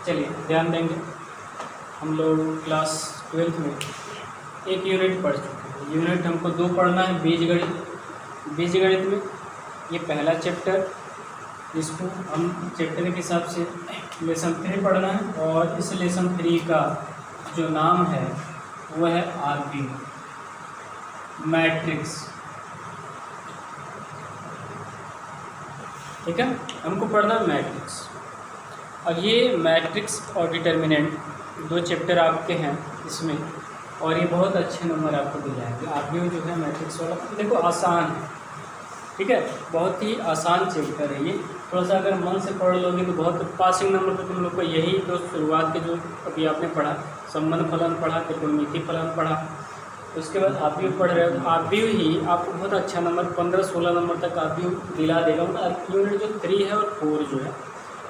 चलिए ध्यान देंगे, हम लोग क्लास 12th में एक यूनिट पढ़ चुके हैं। यूनिट हमको 2 पढ़ना है, बीजगणित। बीजगणित में ये पहला चैप्टर, जिसको हम चैप्टर के हिसाब से लेसन 3 पढ़ना है, और इस लेसन 3 का जो नाम है वह है आरबी, मैट्रिक्स। ठीक है, हमको पढ़ना है मैट्रिक्स। अब ये मैट्रिक्स और डिटर्मिनेंट 2 चैप्टर आपके हैं इसमें, और ये बहुत अच्छे नंबर आपको दिए जाएंगे। आप भी जो है मैट्रिक्स वाला देखो आसान है, ठीक है, बहुत ही आसान चैप्टर है ये। थोड़ा सा अगर मन से पढ़ लोगे तो बहुत पासिंग नंबर तो तुम लोग को यही जो शुरुआत के जो अभी आपने पढ़ा, संबंध फलन पढ़ा, त्रिकोणमिति फलन पढ़ा, उसके बाद आप भी पढ़ रहे हो, तो आप भी ही आपको बहुत अच्छा नंबर 15-16 नंबर तक आप भी दिला देगा। मतलब यूनिट जो 3 है और 4 जो है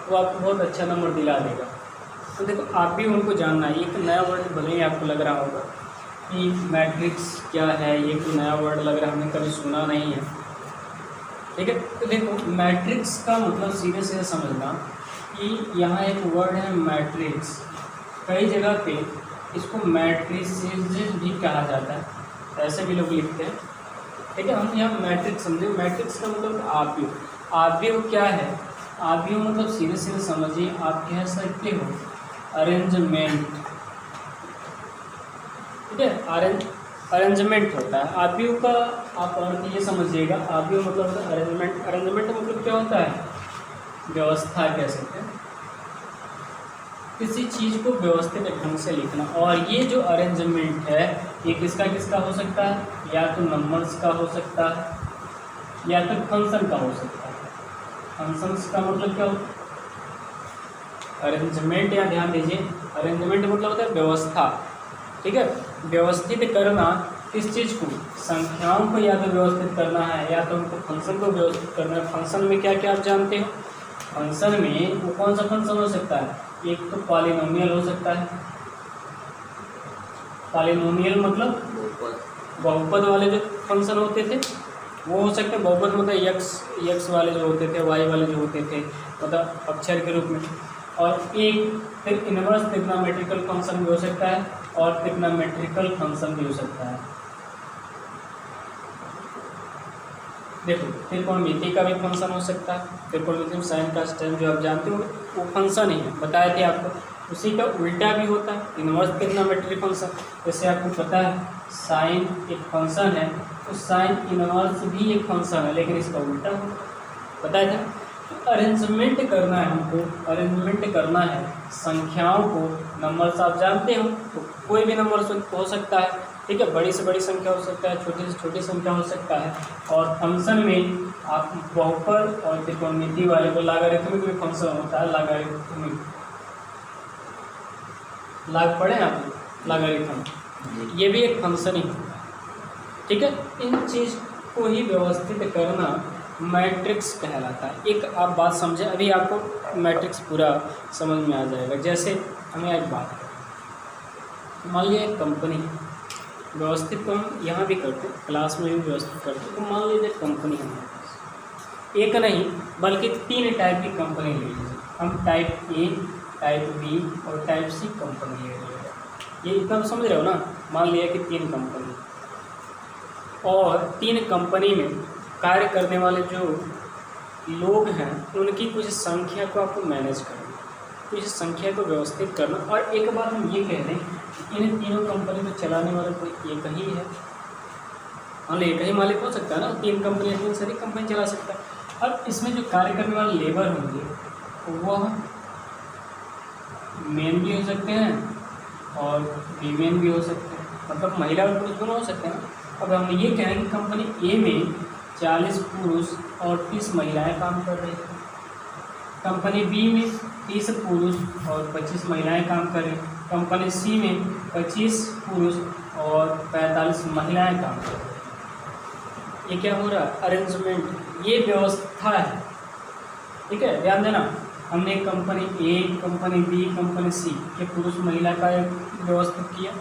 वो आपको बहुत अच्छा नंबर दिला देगा। तो देखो आप भी उनको जानना है। एक नया वर्ड भले ही आपको लग रहा होगा कि मैट्रिक्स क्या है, ये कोई नया वर्ड लग रहा है, हमने कभी सुना नहीं है, ठीक है। तो देखो मैट्रिक्स का मतलब सीधे सीधे समझना कि यहाँ एक वर्ड है मैट्रिक्स, कई जगह पे इसको मैट्रिसेस भी कहा जाता है, ऐसे भी लोग लिखते हैं, ठीक है। हम यहाँ मैट्रिक्स समझे, मैट्रिक्स का मतलब आव्यूह। आव्यूह क्या है? आव्यूह मतलब सीधे सीधे समझिए, आप कह सकते हो अरेंजमेंट, ठीक है, अरेंजमेंट होता है आव्यूह का। आप अर्थ ये समझिएगा, आव्यूह मतलब होता है अरेंजमेंट। अरेंजमेंट मतलब क्या होता है? व्यवस्था कह सकते हैं, किसी चीज़ को व्यवस्थित ढंग से लिखना। और ये जो अरेंजमेंट है ये किसका किसका हो सकता है? या तो नंबर्स का हो सकता है या तो फंक्शन का हो सकता है। फंक्शंस का मतलब क्या होता है? अरेंजमेंट, या ध्यान दीजिए, अरेंजमेंट मतलब होता है व्यवस्था, ठीक है, व्यवस्थित करना। किस चीज़ को? संख्याओं को या तो व्यवस्थित करना है या तो उनको फंक्शन को व्यवस्थित करना है। फंक्शन में क्या क्या आप जानते हो? फंक्शन में वो कौन सा फंक्शन हो सकता है? एक तो पॉलिनोमियल हो सकता है। पॉलिनोमियल मतलब बहुपद वाले जो फंक्शन होते थे वो हो सकते हैं। बहुपद मतलब यक्स वाले जो होते थे, वाई वाले जो होते थे, मतलब अक्षर के रूप में। और एक फिर इनवर्स ट्रिग्नोमेट्रिकल फंक्शन भी हो सकता है और ट्रिग्नोमेट्रिकल फंक्शन भी हो सकता है। देखो त्रिकोणमिति का भी फंक्शन हो सकता है। त्रिकोणमिति में साइन का स्टैंड जो आप जानते हो वो फंक्शन ही है, बताए थे आपको। उसी का उल्टा भी होता है, इनवर्स ट्रिग्नोमेट्री फंक्शन। जैसे आपको पता है साइन एक फंक्शन है, तो साइन इनवर्स भी एक फंक्शन है, लेकिन इसका उल्टा हो, बताया था। तो अरेंजमेंट करना है हमको, अरेंजमेंट करना है संख्याओं को। नंबर्स आप जानते हो, तो कोई भी नंबर हो सकता है, ठीक है, बड़ी से बड़ी संख्या हो सकता है, छोटी से छोटी संख्या हो सकता है। और फंक्शन में आप बहुपद और त्रिकोणमिति वाले को लॉगरिथमिक भी फंक्शन होता है, लॉगरिथमिक। लाग पढ़े आप लॉगरिथम, ये भी एक फंक्शन ही होता है, ठीक है। इन चीज़ को ही व्यवस्थित करना मैट्रिक्स कहलाता है। एक आप बात समझें, अभी आपको मैट्रिक्स पूरा समझ में आ जाएगा। जैसे हमें एक बात, मान लिया एक कंपनी, व्यवस्थित तो हम यहाँ भी करते हैं, क्लास में भी व्यवस्थित करते हैं। तो मान लीजिए कंपनी हमारे पास एक नहीं बल्कि 3 टाइप की कंपनी ले लीजिए। हम टाइप ए, टाइप बी और टाइप सी कंपनी ले लीजिए। ये इतना समझ रहे हो ना? मान लिया कि 3 कंपनी, और 3 कंपनी में कार्य करने वाले जो लोग हैं उनकी कुछ संख्या को आपको मैनेज करना, कुछ संख्या को व्यवस्थित करना। और एक बात हम ये कह दें, इन तीनों कंपनी को चलाने वाला कोई एक ही है, मान लो एक ही मालिक हो सकता है ना, 3 कंपनी 3 सारी कंपनी चला सकता है। और इसमें जो कार्य करने वाले लेबर होंगे वह मेन भी हो सकते हैं और फीमेल भी हो सकते हैं, मतलब महिला और पुरुष दोनों हो सकते हैं ना। अब हम ये कहें कि कंपनी ए में 40 पुरुष और 30 महिलाएं काम कर रही हैं, कंपनी बी में 30 पुरुष और 25 महिलाएं काम कर रही हैं, कंपनी सी में 25 पुरुष और 45 महिलाएं काम कर रही हैं। ये क्या हो रहा है? अरेंजमेंट, ये व्यवस्था है, ठीक है, ध्यान देना। हमने कंपनी ए, कंपनी बी, कंपनी सी के पुरुष महिला का व्यवस्थित किया,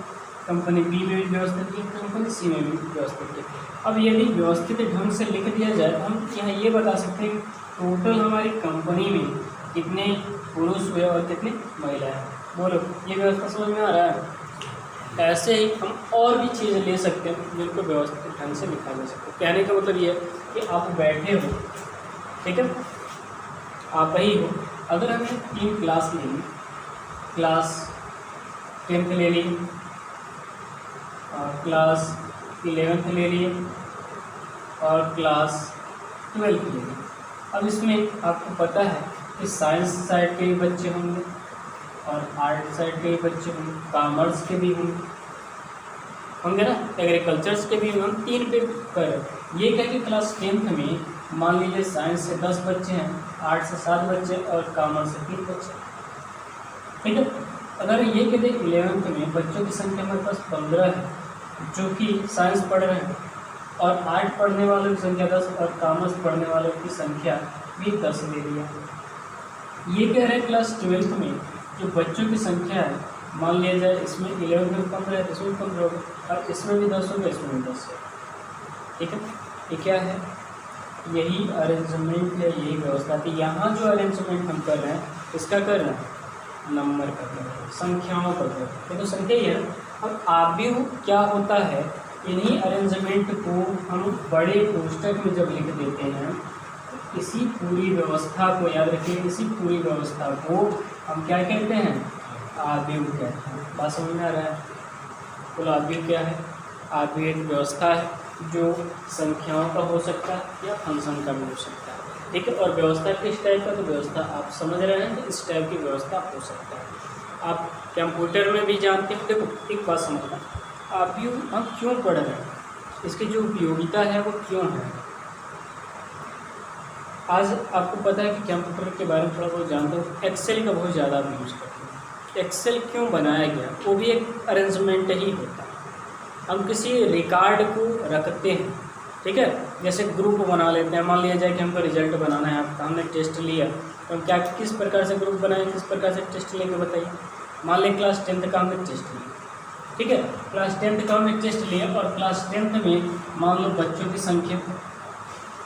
कंपनी बी में भी व्यवस्थित किया, कंपनी सी में भी व्यवस्थित किया। अब यदि व्यवस्थित ढंग से लिख दिया जाए तो हम यहाँ ये बता सकते हैं कि टोटल हमारी कंपनी में कितने पुरुष हुए और कितनी महिलाएं। बोलो, ये व्यवस्था समझ में आ रहा है? ऐसे ही हम और भी चीज़ें ले सकते हैं जिनको व्यवस्थित ढंग से लिखा जा सकता है। कहने का मतलब ये है कि आप बैठे हो, ठीक है, आप ही हो। अगर हमें 3 क्लास लेंगे, क्लास 10th ले ली, क्लास 11th ले लिए और क्लास 12th ले ली। अब इसमें आपको पता है कि साइंस साइड के भी बच्चे होंगे और आर्ट साइड के भी बच्चे होंगे, कॉमर्स के भी होंगे ना, एग्रीकल्चर्स के भी होंगे। हम 3 पे कर ये क्या कि क्लास 10th में मान लीजिए साइंस से 10 बच्चे हैं, आर्ट से 7 बच्चे और कॉमर्स से 3 बच्चे, ठीक है। अगर ये कहते 11th में बच्चों की संख्या हमारे पास 15 है जो कि साइंस पढ़ रहे हैं, और आर्ट पढ़ने वालों की संख्या 10 और कॉमर्स पढ़ने वालों की संख्या भी 10 ले लिया। ये कह रहे हैं क्लास 12th में जो बच्चों की संख्या है, मान लिया जाए इसमें 11th में 15 है, इसमें 15 होगा, और इसमें भी 10 होगा, इसमें भी 10 है, ठीक है। ये क्या है? यही अरेंजमेंट है, यही व्यवस्था थी। यहाँ जो अरेंजमेंट हम कर रहे हैं, इसका कर रहे हैं नंबर का कर रहे हैं, संख्याओं का कर रहे हैं, ये तो संख्या ही है। अब आव्यूह क्या होता है, इन्हीं अरेंजमेंट को हम बड़े कोष्ठक में जब लिख देते हैं, इसी पूरी व्यवस्था को याद रखिए, इसी पूरी व्यवस्था को हम क्या कहते हैं? आव्यूह कहते हैं। बात समझ में आ रहा है? बोलो, आव्यूह क्या है? आव्यूह एक व्यवस्था है जो संख्याओं का हो सकता है या फंक्शन का भी हो सकता है, ठीक है। और व्यवस्था किस टाइप का? तो व्यवस्था आप समझ रहे हैं कि इस टाइप की व्यवस्था हो सकता है। आप कंप्यूटर में भी जानते हैं। देखो, एक बात समझना, आव्यूह हम क्यों पढ़ रहे हैं, इसकी जो उपयोगिता है वो क्यों है। आज आपको पता है कि कंप्यूटर के बारे में थोड़ा बहुत जानते हो, एक्सेल का बहुत ज़्यादा आप यूज़ करते हैं। एक्सेल क्यों बनाया गया? वो भी एक अरेंजमेंट ही होता है। हम किसी रिकॉर्ड को रखते हैं, ठीक है, जैसे ग्रुप बना लेते हैं। मान लिया जाए कि हमको रिजल्ट बनाना है, आपका हमने टेस्ट लिया, तो हम क्या किस प्रकार से ग्रुप बनाएं, किस प्रकार से टेस्ट लेंगे बताइए। मान लें क्लास 10th का हमने टेस्ट लिया, ठीक है, क्लास 10th का हमने टेस्ट लिया, और क्लास 10th में मान लो बच्चों की संख्या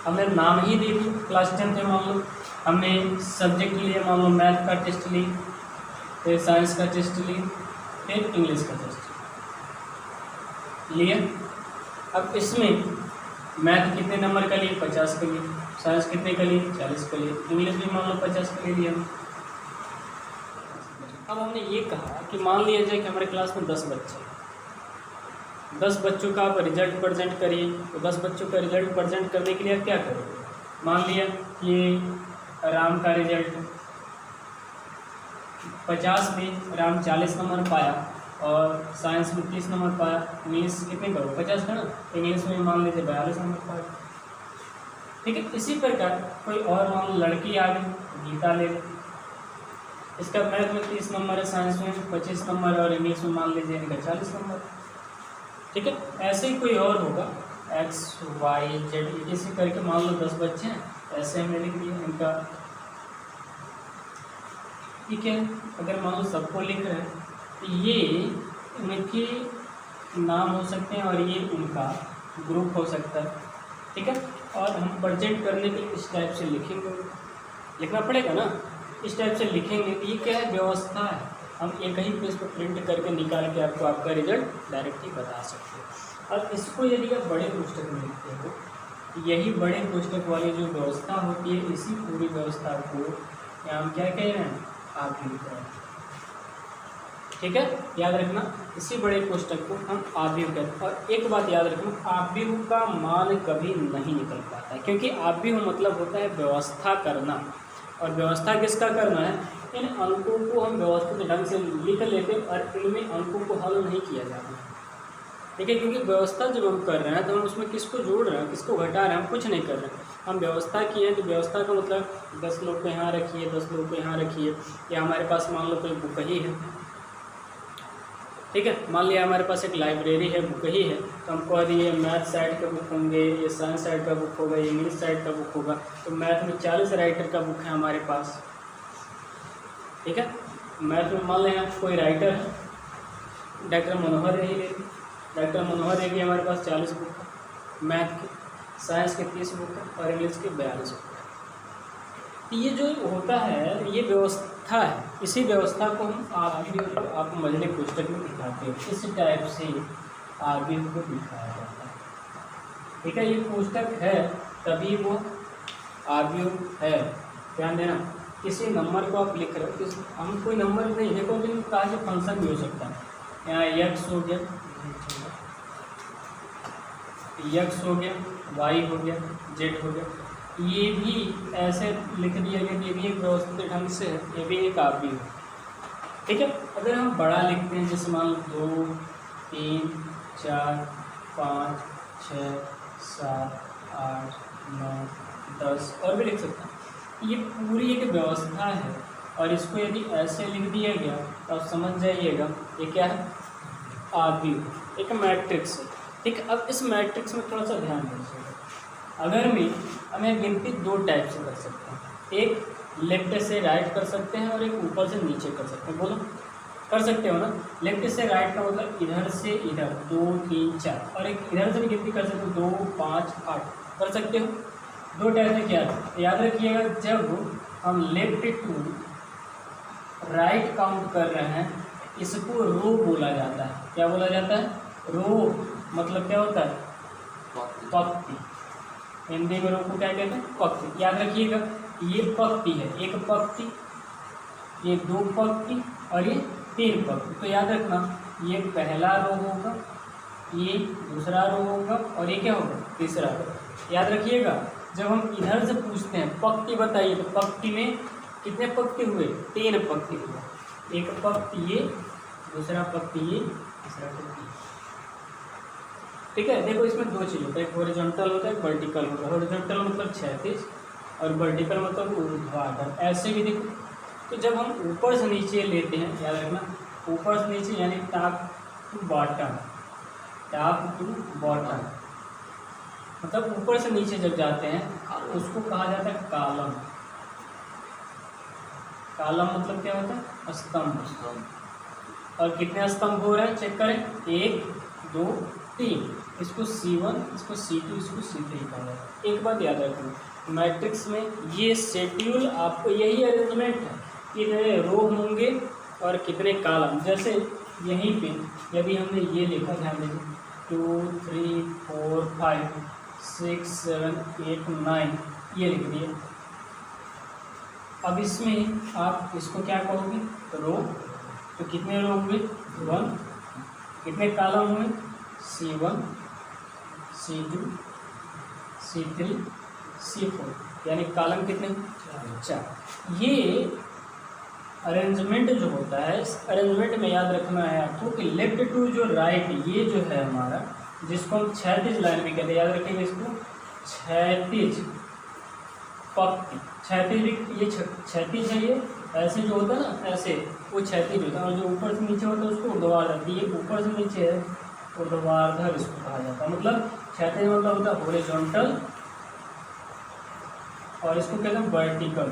हमने नाम ही दे दी। क्लास 10th में मान लो हमने सब्जेक्ट लिए, मान लो मैथ का टेस्ट ली, फिर साइंस का टेस्ट ली, फिर इंग्लिश का टेस्ट लिए। अब इसमें मैथ कितने नंबर का लिए? 50 के लिए। साइंस कितने का लिए? 40 का लिए। इंग्लिश भी मान लो 50 के लिए लिया। अब हमने ये कहा कि मान लिया जाए कि हमारे क्लास में 10 बच्चे, 10 बच्चों का आप रिजल्ट प्रेजेंट करिए। तो 10 बच्चों का रिजल्ट प्रेजेंट करने के लिए आप क्या करोगे? मान लिया कि राम का रिजल्ट 50 में राम 40 नंबर पाया और साइंस में 30 नंबर पाया। इंग्लिश कितने करो? 50 का ना, इंग्लिश में मान लीजिए 42 नंबर पाया, ठीक है। इसी प्रकार कोई और मान लो लड़की आ गई, गीता ले लो, इसका मैथ में 30 नंबर है, साइंस में 25 नंबर और इंग्लिश में मान लीजिए इनका 40 नंबर, ठीक है। ऐसे ही कोई और होगा, एक्स वाई जेड इसी करके मान लो 10 बच्चे हैं, ऐसे हमने लिख दिया इनका, ठीक है। अगर मान लो सबको लिख रहे हैं तो ये इनके नाम हो सकते हैं और ये उनका ग्रुप हो सकता है, ठीक है। और हम प्रेजेंट करने के लिए इस टाइप से लिखेंगे, लिखना पड़ेगा ना, इस टाइप से लिखेंगे। ये क्या है? व्यवस्था है। हम एक ही पेज पर प्रिंट करके निकाल के आपको आपका रिजल्ट डायरेक्ट ही बता सकते हैं। अब इसको यदि आप बड़े पुस्तक में लिखते हो, यही बड़े पुस्तक वाली जो व्यवस्था होती है, इसी पूरी व्यवस्था को हम क्या कह रहे हैं? आव्यूह कह रहे हैं, ठीक है। याद रखना, इसी बड़े पुस्तक को हम आव्यूह कहते हैं। और एक बात याद रखना, आव्यूह का मान कभी नहीं निकल पाता है, क्योंकि आव्यूह मतलब होता है व्यवस्था करना। और व्यवस्था किसका करना है? इन अंकों को हम व्यवस्थित ढंग से लिख लेते हैं और इनमें अंकों को हल नहीं किया जाता, ठीक है। क्योंकि व्यवस्था जब हम कर रहे हैं तो हम उसमें किसको जोड़ रहे हैं, किसको घटा रहे हैं? हम कुछ नहीं कर रहे हैं, हम व्यवस्था की है। तो व्यवस्था का मतलब 10 लोग को यहाँ रखिए, 10 लोग को यहाँ रखिए, या हमारे पास मान लो कोई बुक ही है, ठीक है। मान लिया हमारे पास एक लाइब्रेरी है, बुक ही है, तो हमको यदि ये मैथ साइड का बुक होंगे, ये साइंस साइड का बुक होगा, ये इंग्लिश साइड का बुक होगा, तो मैथ में 40 राइटर का बुक है हमारे पास, ठीक है। मैथ में मान लें कोई राइटर है, डॉक्टर मनोहर रही ले, डॉक्टर मनोहर रहेगी हमारे पास 40 बुक है मैथ की, साइंस के 30 बुक है और इंग्लिश के 42 बुक है, तो ये जो होता है ये व्यवस्था है, इसी व्यवस्था को हम आप मजले पुस्तक में दिखाते हैं, इस टाइप से आरबीयू को दिखाया जाता है। ठीक है, ये पुस्तक है तभी वो आरबीयू है। ध्यान देना, किसी नंबर को आप लिख रहे हो, हम कोई नंबर नहीं देखो, लेकिन कहा कि फंक्शन भी हो सकता है। यहाँ एक्स हो गया, एक्स हो गया, वाई हो गया, जेड हो गया, ये भी ऐसे लिख दिया गया, ये भी एक व्यवस्थित ढंग से है, ये भी एक आरबीयू है। ठीक है, अगर हम बड़ा लिखते हैं जैसे मान लो 2 3 4 5 6 7 8 9 10 और भी लिख सकते हैं, ये पूरी एक व्यवस्था है। और इसको यदि ऐसे लिख दिया गया तो आप समझ जाइएगा ये क्या है, आरबीयू, एक मैट्रिक्स है। ठीक है, अब इस मैट्रिक्स में थोड़ा सा ध्यान दीजिएगा। अगर हमें गिनती 2 टाइप से कर सकते हैं, एक लेफ्ट से राइट कर सकते हैं और एक ऊपर से नीचे कर सकते हैं। बोलो, कर सकते हो ना? लेफ्ट से राइट का मतलब इधर से इधर 2 3 4, और एक इधर से भी गिनती कर सकते हो 2 5 8 कर सकते हो। 2 टाइप से क्या है याद रखिएगा, जब हम लेफ्ट टू राइट काउंट कर रहे हैं इसको रो बोला जाता है। क्या बोला जाता है? रो मतलब क्या होता है? पंक्ति। हिंदी में रो को क्या कहते हैं? पंक्ति। याद रखिएगा, ये पंक्ति है, एक पंक्ति, ये 2 पंक्ति और ये 3 पंक्ति। तो याद रखना, ये पहला रो होगा, ये दूसरा रो होगा और ये क्या होगा? तीसरा रो। याद रखिएगा, जब हम इधर से पूछते हैं पंक्ति बताइए, तो पंक्ति में कितने पंक्ति हुए? 3 पंक्ति हुए। एक पंक्ति ये, दूसरा पंक्ति ये, तीसरा पंक्ति। ठीक है, देखो इसमें 2 चीज़ होता है, एक हॉरिजॉन्टल होता है, एक वर्टिकल होता है। हॉरिजॉन्टल मतलब क्षैतिज और वर्टिकल मतलब ऊर्ध्वाधर। ऐसे भी देखो, तो जब हम ऊपर से नीचे लेते हैं, याद रखना, ऊपर से नीचे यानी top to bottom, top to bottom मतलब ऊपर से नीचे जब जाते हैं उसको कहा जाता है कॉलम। कॉलम मतलब क्या होता है? स्तंभ। और कितने स्तंभ हो रहे हैं चेक करें, 1 2 3। इसको C1, इसको C2, इसको C3 कहा जाता है। एक बात याद रखना, मैट्रिक्स में ये शेड्यूल आपको यही अरेंजमेंट है, कितने रो होंगे और कितने कॉलम। जैसे यहीं पे यदि हमने ये लिखा, ध्यान दीजिए 2 3 4 5 6 7 8 9 ये लिख दिए। अब इसमें आप इसको क्या कहोगे? रो। तो कितने रो हुए? 1। कितने कॉलम हुए? C1 C2 C3 C4, यानी कॉलम कितने? 4। ये अरेंजमेंट जो होता है, इस अरेंजमेंट में याद रखना है आपको कि लेफ्ट टू जो राइट, ये जो है हमारा, जिसको हम क्षैतिज लाइन भी कहते हैं, याद रखेंगे इसको क्षैतिज पंक्ति। क्षैतिज, ये क्षैतिज है, ये ऐसे जो होता है ना, ऐसे वो क्षैतिज होता है, और जो ऊपर से नीचे होता है उसको ऊर्ध्वाधर। ये ऊपर से नीचे है, ऊर्ध्वाधर इसको कहा जाता है। मतलब क्षैतिज मतलब होता है हॉरिजॉन्टल, और इसको कहते हैं वर्टिकल।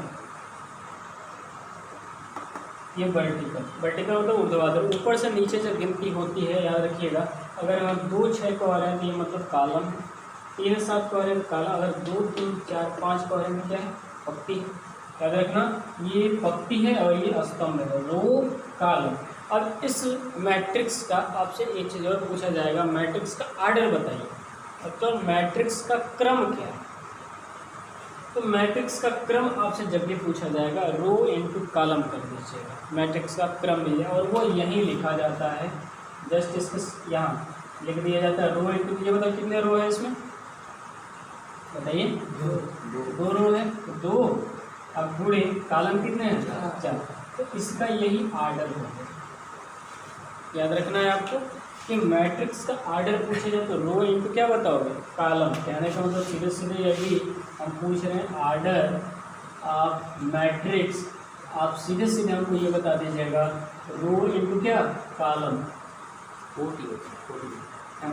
ये वर्टिकल मतलब ऊर्ध्वाधर। ऊपर से नीचे से गिनती होती है, याद रखिएगा। अगर हम 2 6 को आ रहे हैं तो ये मतलब कॉलम, 3 7 को आ रहे हैं कॉलम, अगर 2 3 4 5 को आ रहे हैं क्या है? पंक्ति। याद रखना, ये पंक्ति है और ये स्तंभ है, रो कॉलम। अब इस मैट्रिक्स का आपसे एक चीज़ और पूछा जाएगा, मैट्रिक्स का आर्डर बताइए। तो मैट्रिक्स का क्रम क्या है? तो मैट्रिक्स का क्रम आपसे जब भी पूछा जाएगा, रो इनटू कॉलम कर दीजिएगा, मैट्रिक्स का क्रम मिल जाए, और वो यहीं लिखा जाता है। जस्ट इसके यहाँ लिख दिया जाता है रो इनटू। ये बताओ कितने रो है इसमें? बताइए। 2 रो है, 2। अब गुणे कॉलम कितने हैं? 4। तो इसका यही आर्डर होगा। याद रखना है आपको कि मैट्रिक्स का आर्डर पूछे जाए तो रो इनटू क्या बताओगे? कॉलम। कहने का मतलब सीधे सीधे यदि हम पूछ रहे हैं आर्डर ऑफ मैट्रिक्स, आप सीधे सीधे हमको ये बता दीजिएगा रो इनटू क्या? कॉलम। कोटि,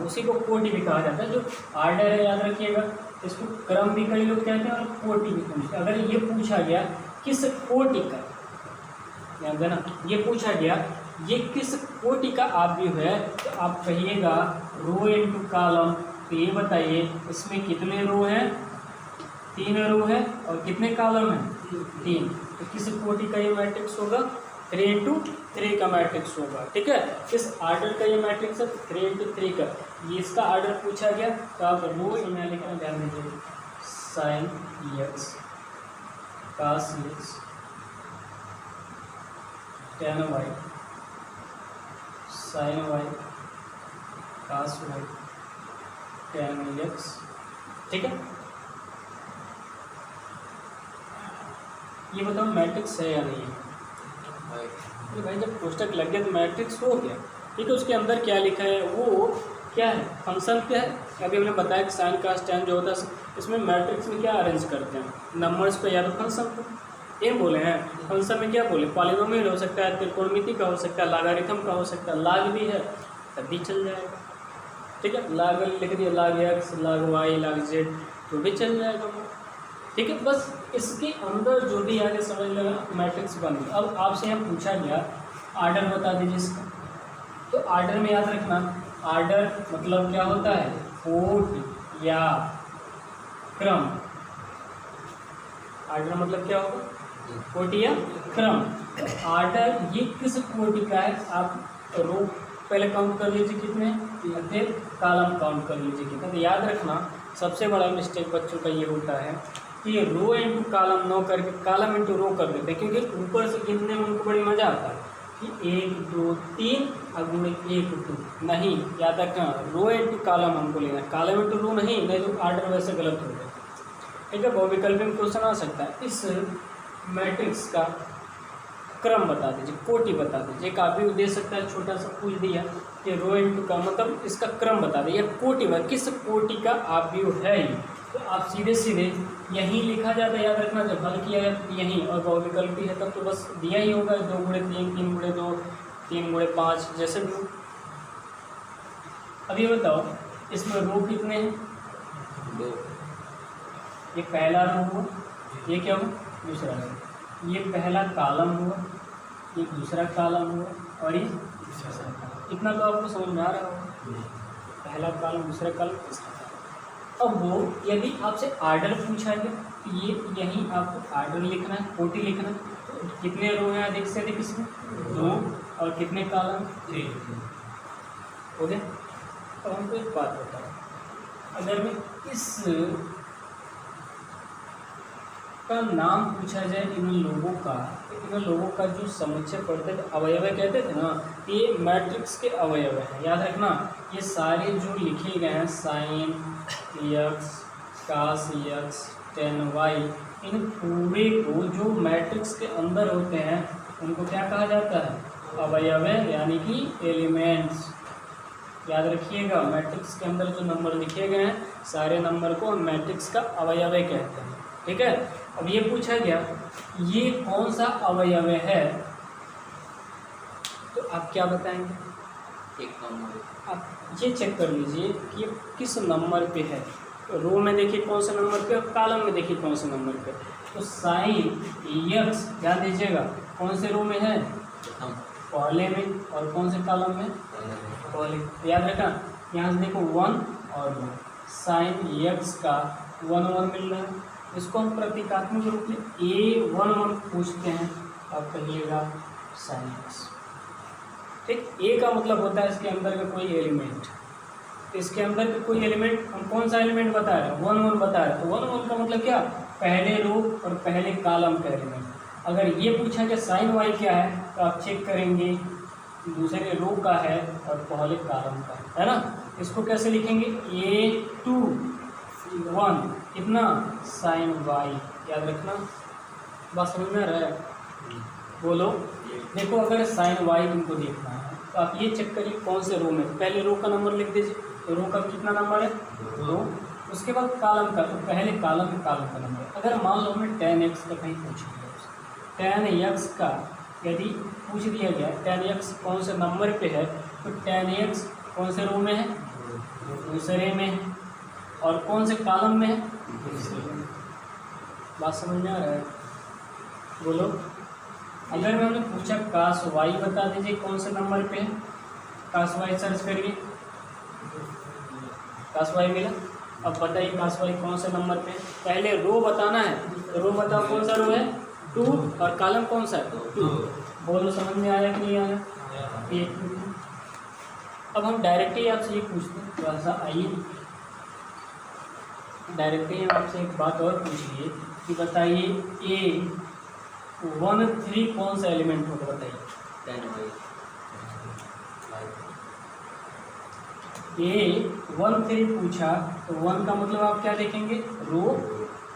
उसी को कोटि भी कहा जाता है। जो आर्डर है याद रखिएगा, इसको क्रम भी कई लोग कहते हैं और कोटि भी पूछते हैं। अगर ये पूछा गया किस कोटि का, याद है ना, ये पूछा गया ये किस कोटि का आरबीयू है, तो आप कहिएगा रो इनटू कॉलम। तो ये बताइए इसमें कितने रो हैं? 3 रो है और कितने कॉलम है? 3। तो किस कोटि का ये मैट्रिक्स होगा? 3 इंटू 3 का मैट्रिक्स होगा। ठीक है, किस आर्डर का ये मैट्रिक्स है? 3 इंटू 3 का। ये इसका आर्डर पूछा गया तो आप रो में लिखना ध्यान दीजिए, sin x cos x tan y sin y cos y tan x. ठीक है, ये बताओ मैट्रिक्स है या नहीं है? तो भाई जब कोष्टक लग गया तो मैट्रिक्स हो गया। ठीक है, उसके अंदर क्या लिखा है वो क्या है? फंक्शन क्या है? अभी हमने बताया कि साइन का स्टैंड जो होता है इसमें मैट्रिक्स में क्या अरेंज करते हैं? नंबर्स पे या तो फंक्शन को ये बोले हैं, फंक्शन में क्या बोले? पॉलिनोमियल हो सकता है, त्रिकोणमिति का हो सकता है, लॉगरिथम का हो सकता है, लॉग भी है तब भी चल जाएगा। ठीक है, लॉग लिख दिया, log x log y log z तो भी चल जाएगा। ठीक है, बस इसके अंदर जो भी आगे समझ लेना मैट्रिक्स बन गया। अब आपसे यहाँ पूछा गया आर्डर बता दीजिए इसका, तो आर्डर में याद रखना, आर्डर मतलब क्या होता है? कोटि या क्रम। आर्डर मतलब क्या होगा? कोटि या क्रम। आर्डर ये किस कोटि का है? आप रो पहले काउंट कर लीजिए कितने, फिर कॉलम काउंट कर लीजिए कितने। तो याद रखना सबसे बड़ा मिस्टेक बच्चों का ये होता है कि रो इंटू कॉलम नो करके कॉलम इंटू रो कर देते हैं, क्योंकि ऊपर से गिनने में उनको बड़ी मजा आता है कि 1 2 3 और गुणे 1 2। नहीं, याद रखना रो इंटू कॉलम हमको लेना है, कॉलम इंटू रो नहीं तो आर्डर वैसे गलत हो गया। ठीक है, बहुविकल्पी में क्वेश्चन आ सकता है। इस मैट्रिक्स का क्रम बता दीजिए, कोटि बता दीजिए। एक आप भी दे सकता है, छोटा सा पूछ दिया कि रो इंटू का मतलब इसका क्रम बता दीजिए, कोटि किस कोटि का आप भी है ये, तो आप सीधे सीधे यहीं लिखा जाता है। याद रखना जब हल किया जाए तो यहीं, और बहुविकल्पी है तब तो बस दिया ही होगा 2 गुणे 3 3 गुणे 2 3 गुणे 5 जैसे भी हो। अब ये बताओ इसमें रो कितने हैं? 2। ये पहला रो हुआ, ये क्या हुआ? दूसरा रो। ये पहला कॉलम हुआ, ये दूसरा कॉलम हुआ और ये तीसरा कॉलम। इतना तो आपको समझ में आ रहा होगा, पहला कॉलम दूसरा कॉलम तीसरा कॉलम। अब वो यदि आपसे आर्डर पूछा गया तो ये यहीं आपको आर्डर लिखना है, कोटि लिखना है। तो कितने रो हैं अधिक से अधिक इसमें? 2 और कितने कॉलम? 3 हो गया। अब हमको एक बात बताओ, अगर मैं इस का नाम पूछा जाए इन लोगों का, तो इन लोगों का जो समुच्चय पढ़ते थे अवयव कहते थे ना, ये मैट्रिक्स के अवयव हैं। याद रखना ये सारे जो लिखे गए हैं sign x cos x tan Y, इन पूरे को जो मैट्रिक्स के अंदर होते हैं उनको क्या कहा जाता है? अवयव, यानी कि एलिमेंट्स। याद रखिएगा मैट्रिक्स के अंदर जो नंबर लिखे गए हैं सारे नंबर को हम मैट्रिक्स का अवयव कहते हैं। ठीक है, अब ये पूछा गया ये कौन सा अवयव है, तो आप क्या बताएंगे? एक नंबर। आप ये चेक कर लीजिए कि ये किस नंबर पे है। तो रो में देखिए कौन से नंबर पे और कॉलम में देखिए कौन से नंबर पे। तो साइन एक्स ध्यान दीजिएगा कौन से रो में है? पहले में। और कौन से कॉलम में? पहले। याद रखा यहाँ से देखो 1 और 1, साइन एक्स का 1 1 मिल रहा है। इसको हम प्रतीकात्मक रूप में A11 पूछते हैं, आप कहिएगा साइन एक्स। ठीक, ए का मतलब होता है इसके अंदर का कोई एलिमेंट। इसके अंदर का कोई एलिमेंट हम कौन सा एलिमेंट बता रहे हैं? 1 1 बता रहे हैं। तो 1 1 का मतलब क्या? पहले रो और पहले कॉलम का एलिमेंट। अगर ये पूछा कि साइन वाई क्या है तो आप चेक करेंगे दूसरे रो का है और पहले कॉलम का है ना। इसको कैसे लिखेंगे? A21 कितना? Sine y. याद रखना, बात समझ में आ रहा है? बोलो। देखो अगर साइन वाई तुमको देखना है तो आप ये चेक करिए कौन से रो में। पहले रो का नंबर लिख दीजिए, तो रो का कितना नंबर है? 2। उसके बाद कॉलम का, तो पहले कॉलम का नंबर। अगर मान लो हमें 10x का कहीं पूछ लिया, 10x का यदि पूछ दिया गया 10x कौन से नंबर पे है, तो 10x कौन से रो में है? दूसरे में है। और कौन से कॉलम में है? बात समझ में आ रहा है? बोलो। अगर मैंने पूछा कास वाई बता दीजिए कौन से नंबर पे है? कास वाई सर्च करिए, कास वाई मिला अब बताइए पास वाले कौन से नंबर पे, पहले रो बताना है, तो रो बताओ कौन सा रो है 2 और कॉलम कौन सा है 2। बोलो समझ में आया कि नहीं आया? एक। अब हम डायरेक्ट ही आपसे ये पूछते हैं, थोड़ा सा आइए डायरेक्ट ही आपसे एक बात और पूछिए कि बताइए A13 कौन सा एलिमेंट होगा बताइए। A13 पूछा तो 1 का मतलब आप क्या देखेंगे रो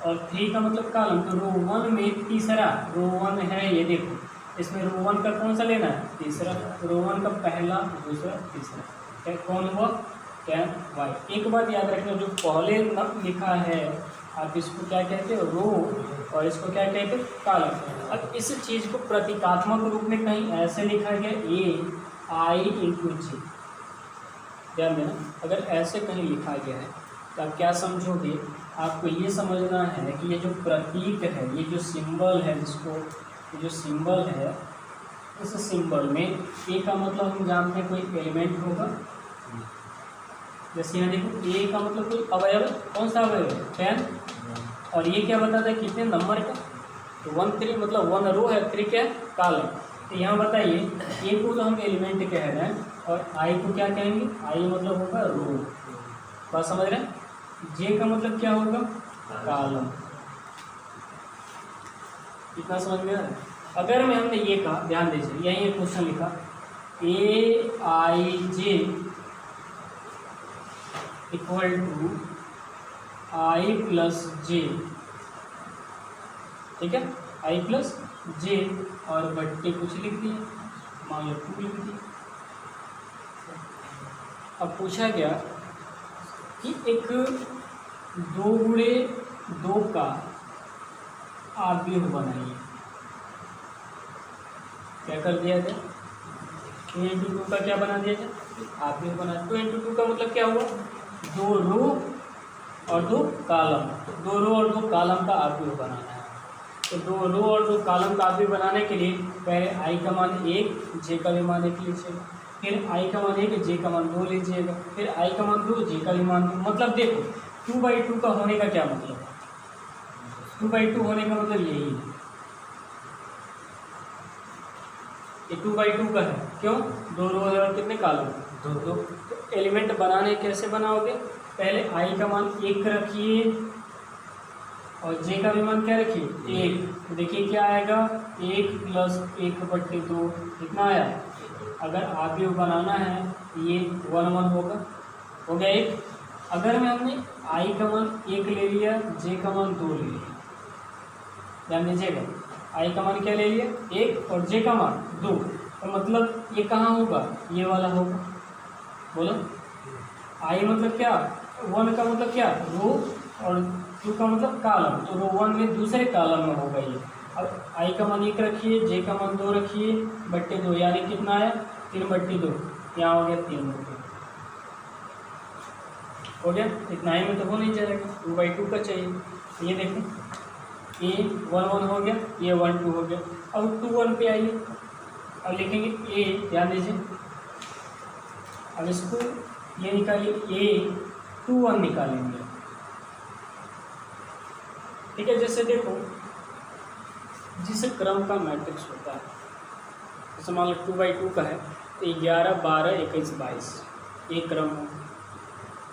और 3 का मतलब कॉलम, तो रो 1 में तीसरा रो 1 है ये देखो, इसमें रो 1 का कौन सा लेना है तीसरा, रो 1 का पहला दूसरा तीसरा, क्या कौन हुआ tan y। एक बात याद रखना, जो पहले लिखा है आप इसको क्या कहते हो रो और इसको क्या कहते हो कॉलम। अब इस चीज़ को प्रतीकात्मक रूप में कहीं ऐसे लिखा गया AI/J, ध्यान देना, अगर ऐसे कहीं लिखा गया है तो आप क्या समझोगे, आपको ये समझना है कि ये जो प्रतीक है, ये जो सिंबल है, जिसको ये जो सिंबल है, इस सिंबल में ए का मतलब हम जानते हैं कोई एलिमेंट होगा, जैसे यहाँ देखो ए का मतलब कोई अवयव, कौन सा अवयव 10, और ये क्या बताता है कितने नंबर का, तो 13 मतलब 1 रो है, 3 क्या है कॉलम। तो यहाँ बताइए ए को तो हम एलिमेंट कह रहे हैं और आई को क्या कहेंगे, आई मतलब होगा रो, बात समझ रहे हैं। जे का मतलब क्या होगा कॉलम, इतना समझ में आ रहा है। अगर मैं हमने ये कहा, ध्यान दीजिए यही एक क्वेश्चन लिखा AI/J इक्वल टू I+J, ठीक है I+J, और बट्टे कुछ लिख दिए, मान लो 2 लिख दिए। अब पूछा गया कि एक 2 गुणे 2 का आव्यूह बनाइए, क्या कर दिया जाए 2 × 2 का क्या बना दिया जाए आव्यूह बना। 2 × 2 का मतलब क्या हुआ 2 रो और 2 कॉलम, 2 रो और 2 कॉलम का आव्यूह बनाना है। तो 2 रो और 2 कॉलम का आव्यूह बनाने के लिए पहले आई का मान 1, जे का भी मान 1 लीजिएगा, फिर आई का मान 1, जे का मान 2 लीजिएगा, फिर आई का मान 2, जे का भी मान 2। मतलब देखो 2/2 का होने का क्या मतलब है, 2/2 होने का मतलब यही है, ये 2/2 का है, क्यों 2 रो है और कितने कॉलम 2। तो एलिमेंट बनाने कैसे बनाओगे, पहले आई का मान 1 रखिए और जे का भी मान क्या रखिए 1, तो देखिए क्या आएगा 1 + 1/2 कितना आया। अगर आव्यूह बनाना है ये 1 1 होगा, हो गया 1। अगर में हमने आई का मान 1 ले लिया, जे का मान 2 ले लिया, ध्यान दीजिएगा आई का मान क्या ले लिया 1 और जे का मान 2, तो मतलब ये कहाँ होगा ये वाला होगा। बोलो आई मतलब क्या 1 का मतलब क्या रो और 2 का मतलब कॉलम, तो रो 1 में दूसरे कॉलम में होगा ये। अब आई का मान 1 रखिए, जे का मान 2 रखिए, बट्टे 2 यानी कितना आया 3/2, यहाँ हो गया 3/2, हो गया। इतना ही में तो हो नहीं जाएगा, 2/2 का चाहिए। ये देखो ये 1 1 हो गया, ये 1 2 हो गया। अब 2 1 पे आइए, अब लिखेंगे ए, ध्यान दीजिए, अब इसको ये निकालिए A 2 1 निकालेंगे, ठीक है। जैसे देखो जिस क्रम का मैट्रिक्स होता है, जैसे मान लो 2/2 का है तो 11 12 21 22 एक क्रम हो,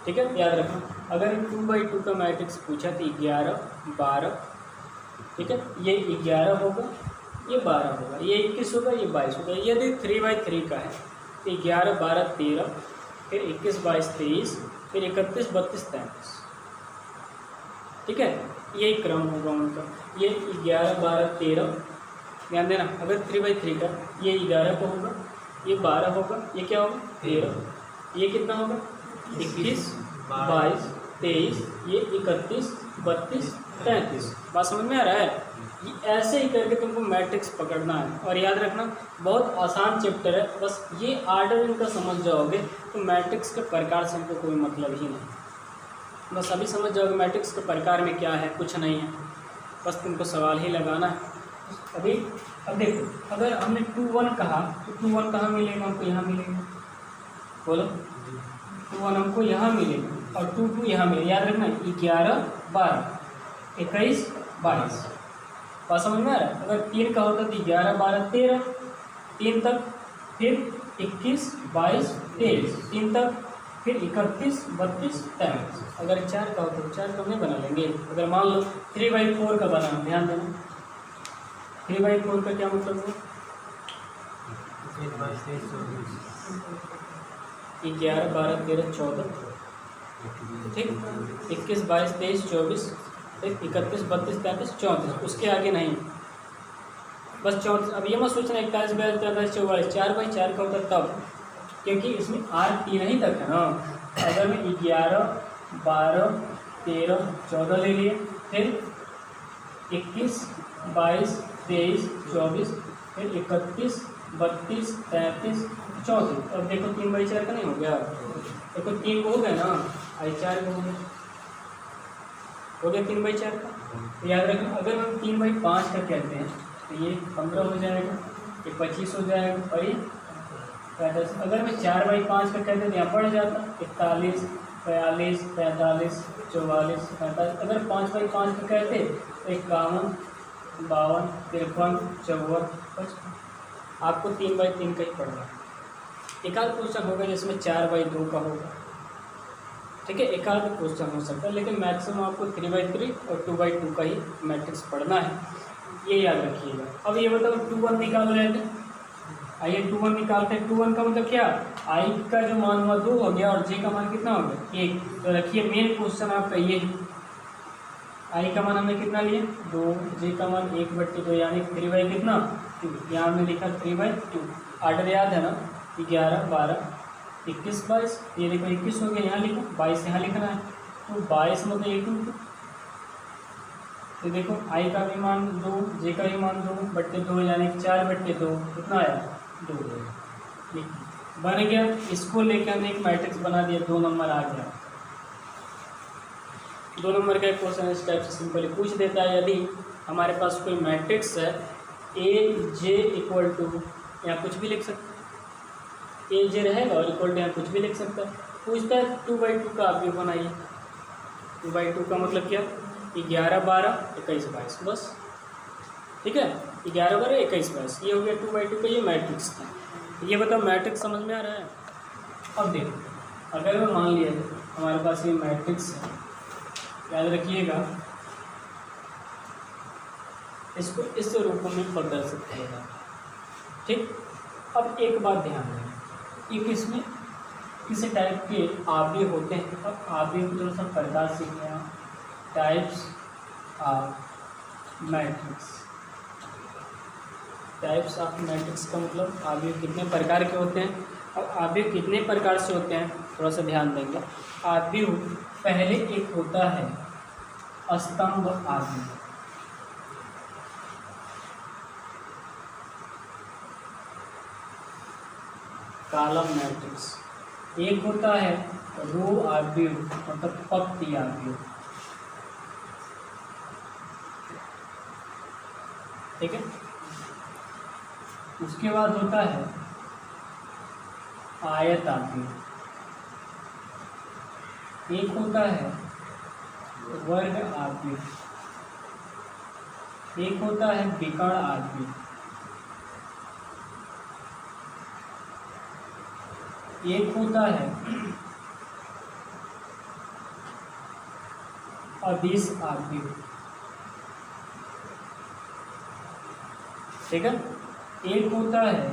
ठीक है, याद रखना। अगर 2/2 का मैट्रिक्स पूछा तो 11 12, ठीक है, ये 11 होगा, ये 12 होगा, ये 21 होगा, ये 22 होगा। यदि 3/3 का है तो 11 12 13, फिर 21 22 23, फिर 31 32 33, ठीक है, यही क्रम होगा उनका। ये 11 12 13, ध्यान देना, अगर 3/3 का ये 11 का होगा, ये 12 होगा, ये क्या होगा 13, ये कितना होगा 21 22 23, ये 31 32 33। बात समझ में आ रहा है। ये ऐसे ही करके तुमको मैट्रिक्स पकड़ना है, और याद रखना बहुत आसान चैप्टर है, बस ये आर्डर इनका समझ जाओगे तो मैट्रिक्स के प्रकार से हमको कोई मतलब ही नहीं, बस अभी समझ जाओगे मैट्रिक्स के प्रकार में क्या है, कुछ नहीं है, बस तुमको सवाल ही लगाना है अभी। अब देखो अगर हमने 2 1 कहा तो 2 1 कहाँ मिलेगा हमको, यहाँ मिलेगा, बोलो 2 1 हमको यहाँ मिलेगा, और 2 2 यहाँ में, याद रखना 11 12 21 22। बात समझ में आ रहा है? अगर 3 का होता तो 11 12 13 3 तक, फिर 21 22 23 3 तक, फिर 31 32 43। अगर 4 का होता तो 4 का नहीं बना लेंगे। अगर मान लो 3/4 का बनाना, ध्यान देना 3/4 का क्या मतलब है? 11 12 13 14, ठीक, 21 22 23 24, ठीक, 31 32 33 34, उसके आगे नहीं, बस 34। अब ये मत सोचना 41 42 43 44, 4/4 का होता तब, क्योंकि इसमें R 3 ही तक है ना। अगर मैं 11 12 13 14 ले लिए, फिर 21 22 23 24, फिर 31 32 33 34। अब देखो 3/4 का नहीं हो गया, देखो 3 को हो गया ना, आई 4 को हो गया 3/4 का। तो याद रखना अगर हम 3/5 का कहते हैं तो ये 15 हो जाएगा, ये 25 हो जाएगा, और ये 10। अगर मैं 4/5 का कहते तो यहाँ बढ़ जाता 41 42 45 44 45। अगर 5/5 का कहते तो 51 52 53 54 55। आपको 3/3 का ही पढ़ना है। एक आध क्वेश्चन होगा जिसमें 4/2 का होगा, ठीक है, एक आध क्वेश्चन हो सकता है, लेकिन मैक्सिमम आपको 3/3 और 2/2 का ही मैट्रिक्स पढ़ना है, ये याद रखिएगा। अब ये बताओ 2 1 निकाल रहे थे, आइए 2 1 निकालते हैं। 2 1 का मतलब क्या? आई का जो मान हुआ 2 हो गया, और जे का मान कितना हो गया 1। तो रखिए मेन क्वेश्चन आपका ये, आई का मान हमने कितना लिया 2, जे का मान 1/2 यानी 3 कितना 2। यहाँ हमने लिखा 3/2। आर्डर याद है ना, 11 12 21 22, ये देखो 21 हो गया, यहाँ लिखो 22 यहाँ लिखना है, तो 22 मतलब 1 तो देखो आई का भी मान 2, जे का भी मान 2/2 यानी 4/2 कितना आया 2 बन गया। इसको लेकर हमने एक मैट्रिक्स बना दिया, 2 नंबर आ गया। 2 नंबर का एक क्वेश्चन इस टाइप से सिंपली पूछ देता है, यदि हमारे पास कोई मैट्रिक्स है ए जे इक्वल टू, यहाँ कुछ भी लिख सकते हैं, ए जे रहेगा और इक्वल टू यहाँ कुछ भी लिख सकता है। पूछता है 2/2 का आप भी बनाइए। 2/2 का मतलब क्या? 11 12 21 22, बस, ठीक है, 11 12 21 22, ये हो गया 2/2 का, ये मैट्रिक्स था। ये बताओ मैट्रिक्स समझ में आ रहा है? अब देखो अगर मैं मान लिया हमारे पास ये मैट्रिक्स है, याद रखिएगा इसको इस रूप में प्रदर्शित करेगा, ठीक। अब एक बात ध्यान दें, एक इसमें किसी टाइप के आव्यूह होते हैं, अब आव्यूह को थोड़ा सा प्रकार सीखते हैं, types of matrix. Types of matrix का मतलब आव्यूह कितने प्रकार के होते हैं, और आव्यूह कितने प्रकार से होते हैं थोड़ा सा ध्यान देंगे। आव्यूह पहले एक होता है स्तंभ आव्यूह, कॉलम मैट्रिक्स। एक होता है रो आव्यूह मतलब पंक्ति आव्यूह, ठीक है। उसके बाद होता है आयत आव्यूह, एक होता है वर्ग आव्यूह, एक होता है विकर्ण आव्यूह, एक होता है अदिश आव्यूह, ठीक है। एक होता है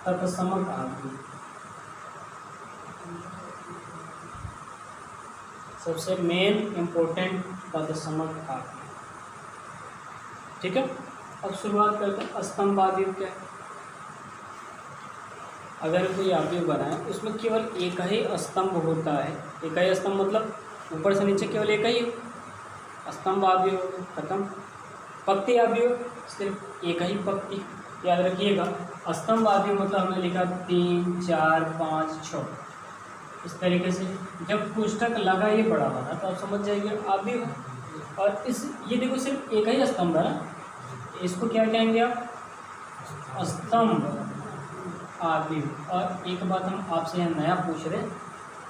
तत्समक आव्यूह, सबसे मेन इम्पोर्टेंट तत्समक आव्यूह, ठीक है। अब शुरुआत करते हैं स्तंभ आव्यूह क्या है। अगर कोई आव्यूह बनाए उसमें केवल एक ही स्तंभ होता है, एक ही स्तंभ मतलब ऊपर से नीचे केवल एक ही स्तंभ आव्यूह, खत्म। पंक्ति आव्यूह सिर्फ एक ही पंक्ति, याद रखिएगा। स्तंभ आव्यूह मतलब हमने लिखा 3 4 5 6 इस तरीके से, जब पुस्तक लगा ये बड़ा बना तो आप समझ जाइए आव्यूह। और इस ये देखो सिर्फ एक ही स्तंभ है ना, इसको क्या कहेंगे आप? स्तंभ आव्यूह। और एक बात हम आपसे यहाँ नया पूछ रहे हैं,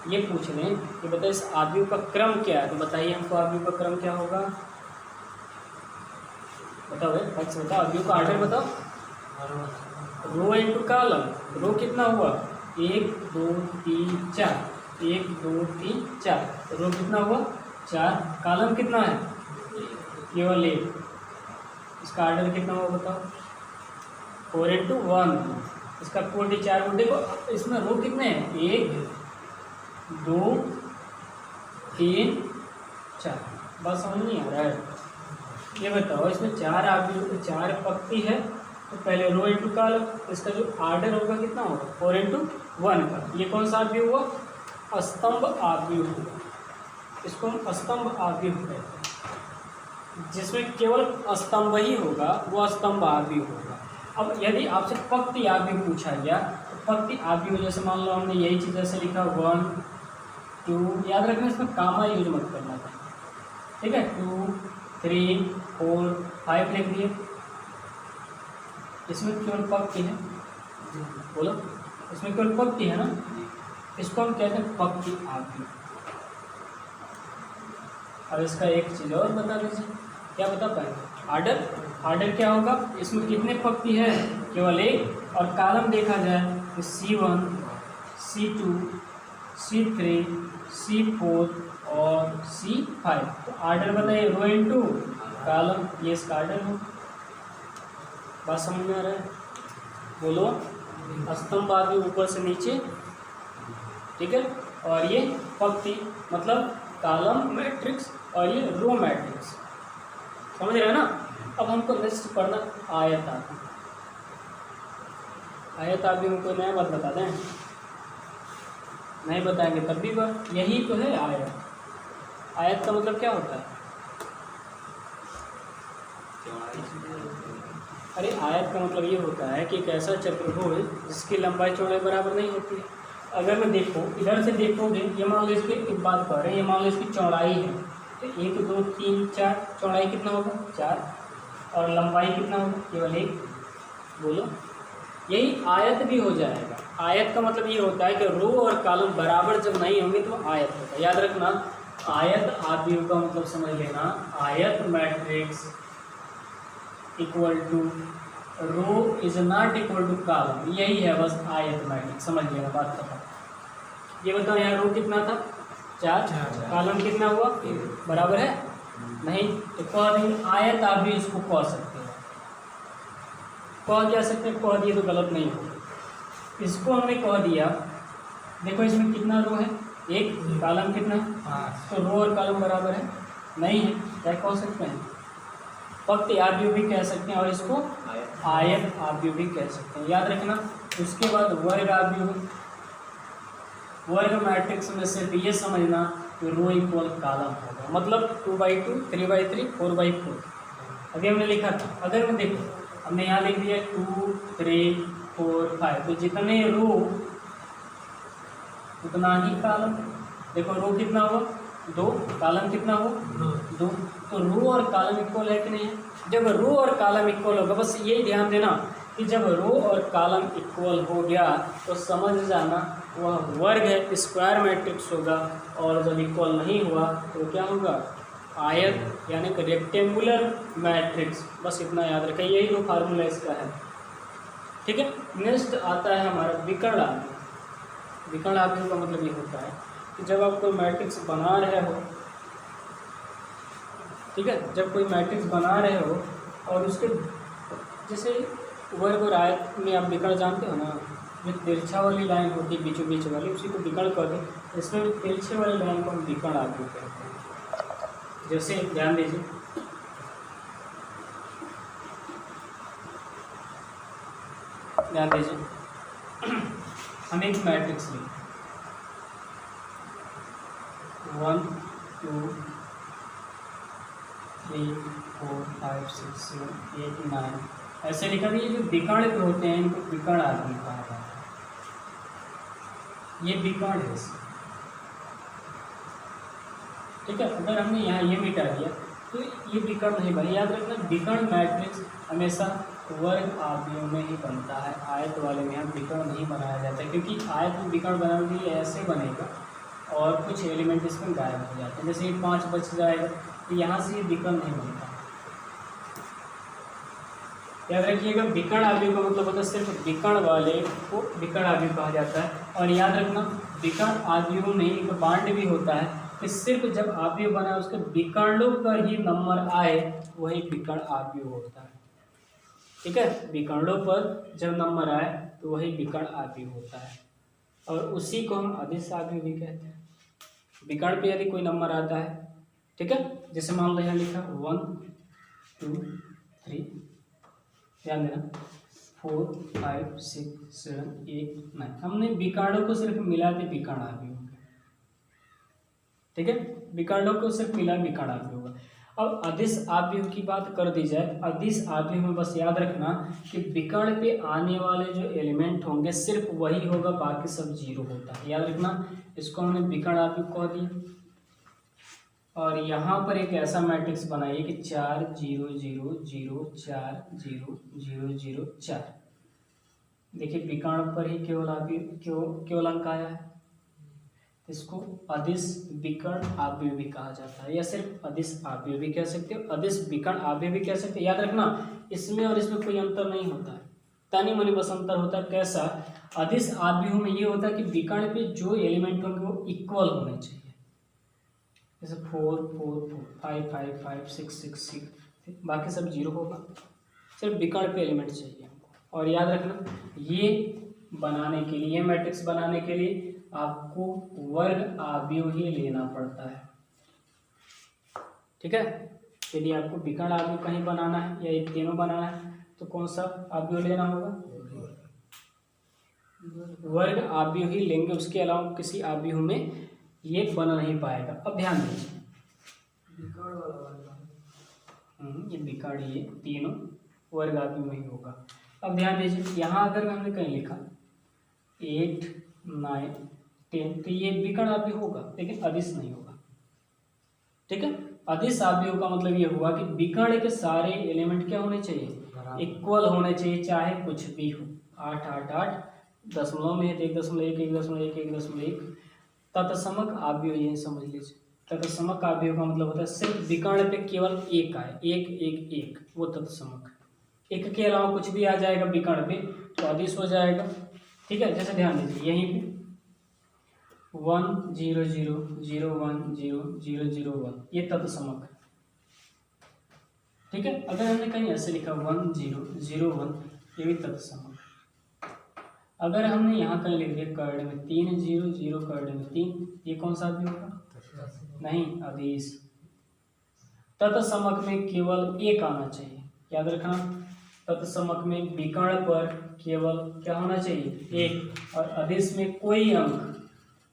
ये पूछ लें कि बताइए इस आव्यूह का क्रम क्या है, तो बताइए हमको आव्यूह का क्रम क्या होगा। बताओ भाई, फट बताओ, आव्यूह का ऑर्डर बताओ। Rho into column. रो कितना हुआ, 1 2 3 4, 1 2 3 4, रो कितना हुआ 4, कॉलम कितना है केवल 1, इसका ऑर्डर कितना हुआ बताओ, 4 इंटू 1, इसका 44। देखो इसमें रो कितने हैं, 1 2 3 4, बात समझ नहीं आ रहा है। ये बताओ इसमें 4 आव्यूह 4 पंक्ति है, तो पहले रो इंटू कॉलम, इसका जो ऑर्डर होगा कितना होगा 4 इंटू 1 का। ये कौन सा आव्यूह हुआ, स्तंभ आव्यूह हुआ, इसको हम स्तंभ आव्यूह कहते हैं। जिसमें केवल स्तंभ ही होगा वो स्तंभ आव्यूह होगा। अब यदि आपसे पंक्ति आव्यूह पूछा गया तो पंक्ति आव्यूह जैसे मान लो हमने यही चीज़ ऐसे लिखा 1 2, याद रखना इसमें कामा यूज मत करना था, ठीक है, 2 3 4 5 लिख दिए, इसमें केवल पंक्ति है, बोलो इसमें केवल पंक्ति है ना, इसको हम कहते हैं पंक्ति आव्यूह। अब इसका एक चीज़ और बता दीजिए, क्या बता पाए, ऑर्डर। ऑर्डर क्या होगा, इसमें कितने पंक्ति है, केवल 1, और कॉलम देखा जाए तो C1 C2 C3 C4 और C5। तो ऑर्डर बताइए, रो इंटू कॉलम, ये इसका ऑर्डर हो। बात समझ में आ रहा है, बोलो, स्तंभ आव्यूह ऊपर से नीचे, ठीक है, और ये पंक्ति मतलब कॉलम मैट्रिक्स, और ये रो मैट्रिक्स, समझ रहे हैं ना। अब हमको नेक्स्ट पढ़ना आयत आव्यूह। आयत आव्यूह में कोई नया बात बता दें, नहीं बताएंगे तब भी बात, यही तो है आयत। आयत का मतलब क्या होता है, अरे आयत का मतलब ये होता है कि एक ऐसा चतुर्भुज जिसकी लंबाई चौड़ाई बराबर नहीं होती है। अगर मैं देखो इधर से देखोगे, ये मान लो इसकी एक बात कर रहे हैं, ये मान लो इसकी चौड़ाई है, तो 1 2 3 4, चौड़ाई कितना होगा 4, और लंबाई कितना होगा केवल 1, बोलो, यही आयत भी हो जाएगा। आयत का मतलब ये होता है कि रो और कॉलम बराबर जब नहीं होंगे तो आयत होगा। याद रखना, आयत आव्यूह का मतलब समझ लेना, आयत matrix equal to row is not equal to column, यही है बस आयत मैट्रिक्स, समझ लेना बात खत्म। ये बताओ यहाँ रो कितना था 4, कॉलम कितना हुआ बराबर है नहीं, तो कह देंगे आयत आव्यूह, इसको कह सकते हैं, कह क्या सकते हैं, कह दिए तो गलत नहीं होगा। इसको हमने कह दिया, देखो इसमें कितना रो है 1, कॉलम कितना है, तो रो और कॉलम बराबर है नहीं है, क्या कह सकते हैं, पंक्ति आव्यूह भी कह सकते हैं, और इसको आयत आव्यूह भी कह सकते हैं। याद रखना। उसके बाद वर्ग आव्यूह, वर्ग मैट्रिक्स में सिर्फ ये समझना कि रो इक्वल कॉलम होगा, मतलब 2/2 3/3 4/4। अभी हमने लिखा था, अगर मैं देखो हमने यहाँ लिख दिया 2 3 4 5, तो जितने रो उतना ही कॉलम। देखो रो कितना हुआ 2, कॉलम कितना हुआ 2, तो रो और कॉलम इक्वल है कि नहीं है। जब रो और कॉलम इक्वल होगा, बस यही ध्यान देना कि जब रो और कॉलम इक्वल हो गया तो समझ जाना वह वर्ग है, स्क्वायर मैट्रिक्स होगा, और जब इक्वल नहीं हुआ तो क्या होगा, आयत यानी कि रेक्टेंगुलर मैट्रिक्स। बस इतना याद रखें, यही दो फार्मूला इसका है, ठीक है। नेक्स्ट आता है हमारा विकर्ण आव्यूह। विकर्ण आव्यूह का मतलब ये होता है कि जब आप कोई मैट्रिक्स बना रहे हो, ठीक है, जब कोई मैट्रिक्स बना रहे हो और उसके जैसे वर्ग और आयत में आप विकर्ण जानते हो ना, जो तिरछा वाली लाइन होती है बीचों बीच वाली, उसी को विकर्ण कहते हैं। इसमें तिरछे वाली लाइन को हम विकर्ण आव्यूह कहते हैं। जैसे ध्यान दीजिए, ध्यान दीजिए, हम एक मैट्रिक्स लें 1 2 3 4 5 6 7 8 9 ऐसे लिखा था। ये जो विकर्ण के होते हैं इनको विकर्ण आव्यूह कहा जाता है। ये विकर्ण है, ठीक है। अगर हमने यहाँ ये मिटा दिया तो ये विकर्ण नहीं बने। याद रखना, विकर्ण मैट्रिक्स हमेशा वर्ग आव्यूह में ही बनता है, आयत वाले में हम विकर्ण नहीं बनाया जाता है, क्योंकि आयत में विकर्ण बनाने के लिए ऐसे बनेगा और कुछ एलिमेंट इसमें गायब हो जाते हैं। जैसे ये 5 बच जाएगा तो यहाँ से ये विकर्ण नहीं बनता। याद रखिएगा, विकर्ण आव्यूह का मतलब होता है सिर्फ विकर्ण वाले को विकर्ण आव्यूह कहा जाता है। और याद रखना, विकर्ण आव्यूह में एक बांड भी होता है कि सिर्फ जब आव्यूह बना है उसके विकर्णों पर ही नंबर आए वही विकर्ण आव्यूह होता है। ठीक है, विकर्णों पर जब नंबर आए तो वही विकर्ण आव्यूह होता है, और उसी को हम अदिश आव्यूह भी कहते हैं। विकर्ण पे यदि कोई नंबर आता है, ठीक है, जैसे मान लो यहाँ लिखा 1 2 3, ध्यान देना 4 5 6 7 8 9, हमने विकर्णों को सिर्फ मिला के विकर्ण आव्यूह हो गया। ठीक है, विकर्णों को सिर्फ मिला विकर्ण आव्यूह होगा। अब अदिश आव्यूह की बात कर दी जाए, अदिश आव्यूह में बस याद रखना कि विकर्ण पे आने वाले जो एलिमेंट होंगे सिर्फ वही होगा, बाकी सब जीरो होता है। याद रखना, इसको हमने विकर्ण आव्यूह कह दिया। और यहाँ पर एक ऐसा मैट्रिक्स बनाइए कि 4 0 0 0 4 0 0 0 4। देखिए विकर्ण पर ही केवल केवल अंक आया है, इसको अदिश विकर्ण आव्यूह भी कहा जाता है, या सिर्फ अदिश आव्यूह भी कह सकते हो, अदिश विकर्ण आव्यूह भी कह सकते हो। याद रखना, इसमें और इसमें कोई अंतर नहीं होता है, तनी मनी बस अंतर होता है। कैसा? अदिश आव्यूह में ये होता है कि विकर्ण पे जो एलिमेंट होंगे वो इक्वल होने चाहिए। जैसे 4 4 4 5 5 5 6 6 6, बाकी सब जीरो होगा, सिर्फ विकर्ण पे एलिमेंट चाहिए हमको। और याद रखना, ये बनाने के लिए, ये मैट्रिक्स बनाने के लिए आपको वर्ग आव्यूह ही लेना पड़ता है। ठीक है, यदि आपको विकर्ण आव्यूह कहीं बनाना है या ये तीनों बनाना है तो कौन सा आव्यूह लेना होगा? वर्ग आव्यूह ही लेंगे, उसके अलावा किसी आव्यूह में ये बन नहीं पाएगा। अब ध्यान दीजिए, ये विकर्ण, ये तीनों वर्ग आव्यूह ही होगा। अब ध्यान दीजिए, यहाँ अगर हमने कहीं लिखा 8 9 10 तो ये विकर्ण आव्यूह होगा, लेकिन अदिश नहीं होगा। ठीक है, अदिश आव्यूह का मतलब ये हुआ कि विकर्ण के सारे एलिमेंट क्या होने चाहिए? इक्वल होने चाहिए, चाहे कुछ भी हो। 8 8 8 दशमलव में 1.1 1.1 1.1 तत्समक आव्यूह, यही समझ लीजिए। तत्समक आव्यूह का मतलब होता है सिर्फ विकर्ण पे केवल एक आए, 1 1 1, वो तत्समक। एक के अलावा कुछ भी आ जाएगा विकर्ण पे तो अदिश हो जाएगा। ठीक है, जैसे ध्यान दीजिए यहीं पे 1 0 0 0 1 0 0 0 1, ये तत्समक है। ठीक है, अगर हमने कहीं ऐसे लिखा 1 0 0 1, ये भी तत्समक। अगर हमने यहाँ कहीं लिख दिया कर्ण में 3 0 0 कर्ण में 3, ये कौन सा भी होगा? नहीं, अदिश। तत्समक में केवल एक आना चाहिए, याद रखना। तत्समक में विकर्ण पर केवल क्या होना चाहिए? एक, और अदिश में कोई अंक,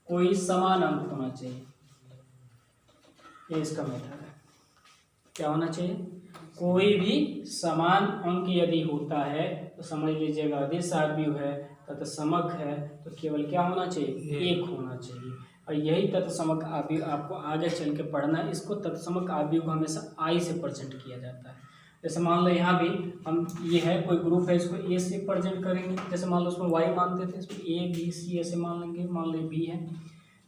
कोई समान अंक होना चाहिए। ये इसका मेथड है। क्या होना चाहिए? कोई भी समान अंक यदि होता है तो समझ लीजिएगा अदिश आव्यूह है, तत्समक है, तो केवल क्या होना चाहिए? एक होना चाहिए। और यही तत्समक आव्यूह आपको आगे चल के पढ़ना है। इसको तत्समक आव्यूह को हमेशा आई से प्रेजेंट किया जाता है। जैसे मान लो यहाँ भी हम, ये है कोई ग्रुप है, इसको ए से प्रेजेंट करेंगे। जैसे मान लो उसमें वाई मानते थे, इसमें ए बी सी ऐसे मान लेंगे। मान लो बी है,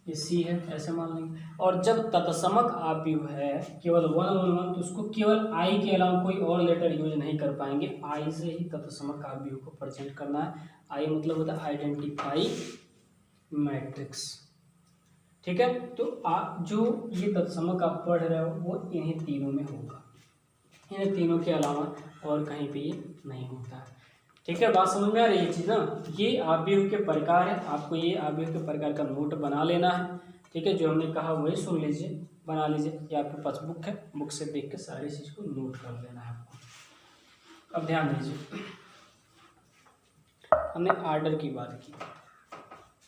ये सी है, ऐसे मान लेंगे। और जब तत्समक आव्यूह है केवल 1 1 1, तो उसको केवल आई के अलावा कोई और लेटर यूज नहीं कर पाएंगे। आई से ही तत्समक आव्यूह को प्रेजेंट करना है। आई मतलब होता है आइडेंटिफाई मैट्रिक्स। ठीक है, तो जो ये तत्समक आप पढ़ रहे हो वो इन्हीं तीनों में होगा, इन तीनों के अलावा और कहीं पे ये नहीं होता है। ठीक है, बात समझ में आ रही है चीज़ ना? ये आव्यूह के प्रकार है, आपको ये आव्यूह के प्रकार का नोट बना लेना है। ठीक है, जो हमने कहा वही सुन लीजिए, बना लीजिए। ये आपके पास बुक है, बुक से देख के सारी चीज़ को नोट कर लेना है आपको। अब ध्यान दीजिए, हमने आर्डर की बात की।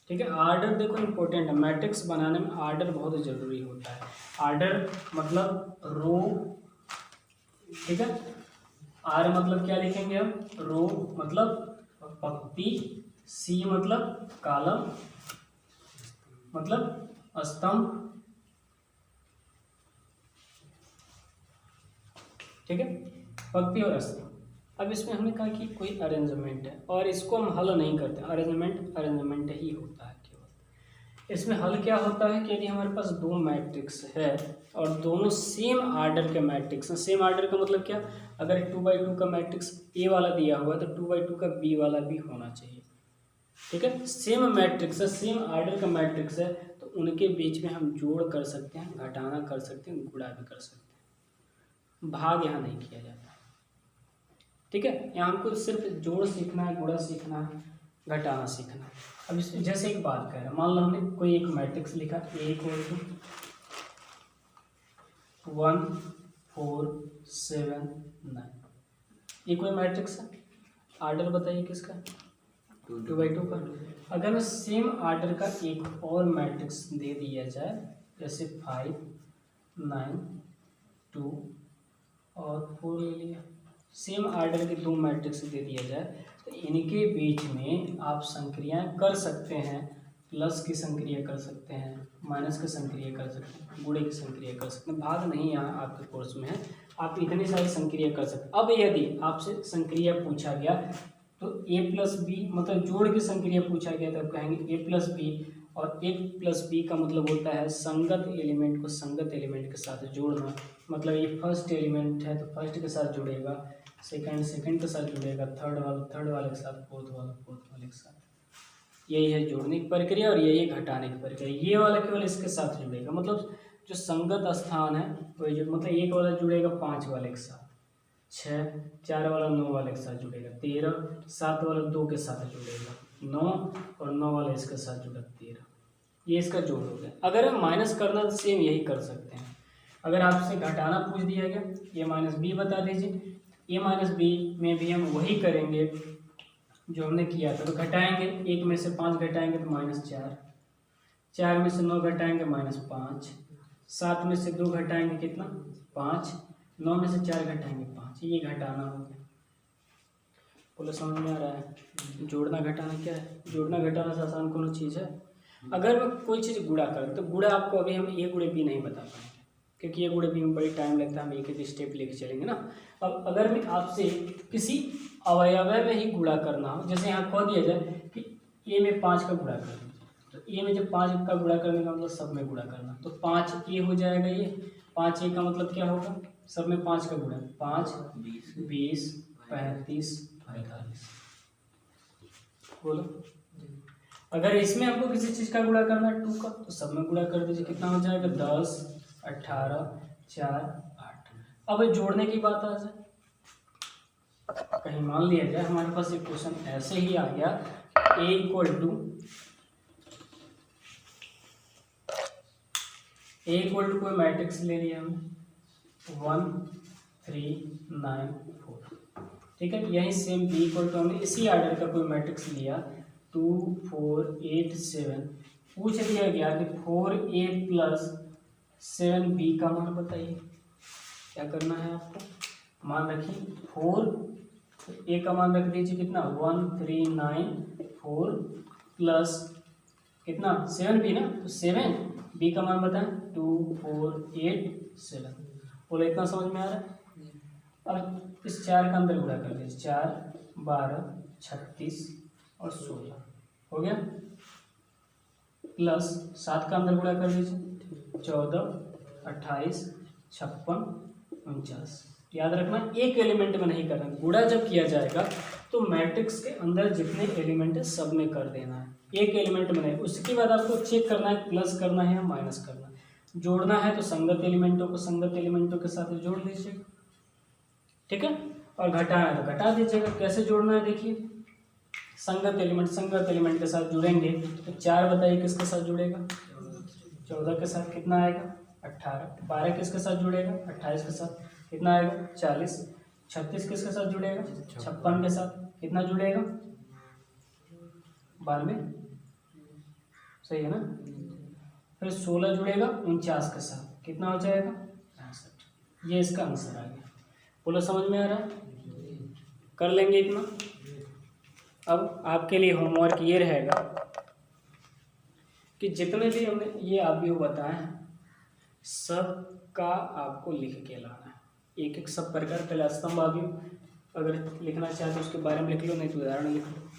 ठीक है, आर्डर देखो इम्पोर्टेंट है, मैट्रिक्स बनाने में आर्डर बहुत ज़रूरी होता है। आर्डर मतलब रो, ठीक है, आर मतलब क्या लिखेंगे हम? रो मतलब पंक्ति, सी मतलब कॉलम मतलब स्तंभ। ठीक है, पंक्ति और स्तंभ। अब इसमें हमने कहा कि कोई अरेंजमेंट है और इसको हम हल नहीं करते, अरेंजमेंट ही होता है केवल। इसमें हल क्या होता है कि यदि हमारे पास दो मैट्रिक्स है और दोनों सेम आर्डर के मैट्रिक्स हैं, सेम आर्डर का मतलब क्या, अगर 2x2 का मैट्रिक्स ए वाला दिया हुआ है तो 2x2 का बी वाला भी होना चाहिए, ठीक है। सेम मैट्रिक्स है, सेम आर्डर का मैट्रिक्स है, तो उनके बीच में हम जोड़ कर सकते हैं, घटाना कर सकते हैं, गुणा भी कर सकते हैं, भाग यहाँ नहीं किया जाता, ठीक है। यहाँ हमको सिर्फ जोड़ सीखना है, गुणा सीखना है, घटाना सीखना है। अब इसमें जैसे एक बात कह रहे हैं, मान लो हमने कोई एक मैट्रिक्स लिखा A = 1 4 7 9, ये कोई मैट्रिक्स है, आर्डर बताइए किसका, 2x2 का। अगर मैं सेम आर्डर का एक और मैट्रिक्स दे दिया जाए, जैसे 5 9 2 और 4 ले लिया, सेम आर्डर के दो मैट्रिक्स दे दिया जाए, तो इनके बीच में आप संक्रियाएं कर सकते हैं, प्लस की संक्रिया कर सकते हैं, माइनस की संक्रिया कर सकते हैं, गुणे की संक्रिया कर सकते हैं, भाग नहीं यहाँ आपके कोर्स में है, आप इतनी सारी संक्रिया कर सकते हैं। अब यदि आपसे संक्रिया पूछा गया तो a+b मतलब जोड़ की संक्रिया पूछा गया तो आप कहेंगे a+b, और a+b का मतलब होता है संगत एलिमेंट को संगत एलिमेंट के साथ जोड़ना, मतलब ये फर्स्ट एलिमेंट है तो फर्स्ट के साथ जुड़ेगा, सेकंड के साथ जुड़ेगा, थर्ड वाले के साथ, फोर्थ वाले के साथ, यही है जोड़ने की प्रक्रिया और यही है घटाने की प्रक्रिया। ये वाला केवल इसके साथ जुड़ेगा, मतलब जो संगत स्थान है वही जो, मतलब एक वाला जुड़ेगा 5 वाले के साथ, 6 4 वाला 9 वाले के साथ जुड़ेगा, 13 7 वाला 2 के साथ जुड़ेगा, 9 और 9 वाला इसके साथ जुड़ा 13, ये इसका जोड़ हो गया। अगर हम माइनस करना तो सेम यही कर सकते हैं। अगर आपसे घटाना पूछ दिया गया, a-b बता दीजिए, a-b में भी हम वही करेंगे जो हमने किया था, तो घटाएंगे, 1 में से 5 घटाएंगे तो -4, 4 में से 9 घटाएंगे -5, 7 में से 2 घटाएंगे कितना 5, 9 में से 4 घटाएंगे 5, ये घटाना हो गया। बोलो समझ में आ रहा है, जोड़ना घटाना क्या है, जोड़ना घटाना से आसान कौन चीज़ है। अगर मैं कोई चीज़ गुणा करूँ तो गुणा आपको अभी हम a × b नहीं बता पाएंगे, क्योंकि ये गुणे भी में बड़ी टाइम लगता है, हम एक एक स्टेप लेके चलेंगे ना। अब अगर मैं आपसे किसी अवयव में ही गुणा करना हो, जैसे यहाँ कह दिया जाए कि a में 5 का गुणा कर दीजिए, तो a में जब 5 का गुणा करने का मतलब सब में गुणा करना, तो 5a हो जाएगा, ये 5a का मतलब क्या होगा, सब में 5 का गुणा, 5 20 35 45, बोलो। अगर इसमें आपको किसी चीज़ का गुणा करना है 2 का, तो सब में गुणा कर दीजिए, कितना हो जाएगा 10 18 4 8। अब जोड़ने की बात आ जाए, कहीं मान लिया जाए हमारे पास एक क्वेश्चन ऐसे ही आ गया, a = कोई मैट्रिक्स ले लिया हमने 1 3 9 4, ठीक है। यही सेम b = हमने इसी आर्डर का कोई मैट्रिक्स लिया 2 4 8 7, पूछ दिया गया कि 4a + 7b का मान बताइए। क्या करना है आपको, मान रखिए 4a का मान रख दीजिए कितना 1 3 9 4 प्लस कितना 7b ना, तो 7b का मान बताएं 2 4 8 7, बोलो इतना समझ में आ रहा है। अब इस 4 का अंदर गुणा कर दीजिए, 4 12 36 और 16 हो गया, प्लस 7 का अंदर गुणा कर दीजिए 14 28 56 49। याद रखना एक एलिमेंट में नहीं करना, गुणा जब किया जाएगा तो मैट्रिक्स के अंदर जितने एलिमेंट है सब में कर देना है, एक एलिमेंट में नहीं। उसके बाद आपको चेक करना है प्लस करना है या माइनस करना है। जोड़ना है तो संगत एलिमेंटों को संगत एलिमेंटों के साथ जोड़ दीजिएगा, ठीक है, और घटाना है तो घटा दीजिएगा। कैसे जोड़ना है देखिए, संगत एलिमेंट के साथ जुड़ेंगे तो 4 बताइए किसके साथ जुड़ेगा, 14 के साथ कितना आएगा 18, 12 किसके साथ जुड़ेगा 28 के साथ कितना आएगा 40, 36 किसके साथ जुड़ेगा 56 के साथ कितना जुड़ेगा 92, सही है ना। फिर 16 जुड़ेगा 49 के साथ कितना हो जाएगा 65। ये इसका आंसर आ गया, बोलो समझ में आ रहा है, कर लेंगे इतना। अब आपके लिए होमवर्क ये रहेगा कि जितने भी हमने ये आप बताए हैं सब का आपको लिख के लाना है, एक एक सब प्रकार पहले स्तंभ आ गया, अगर लिखना चाहे तो उसके बारे में लिख लो, नहीं तो उदाहरण लिख लो।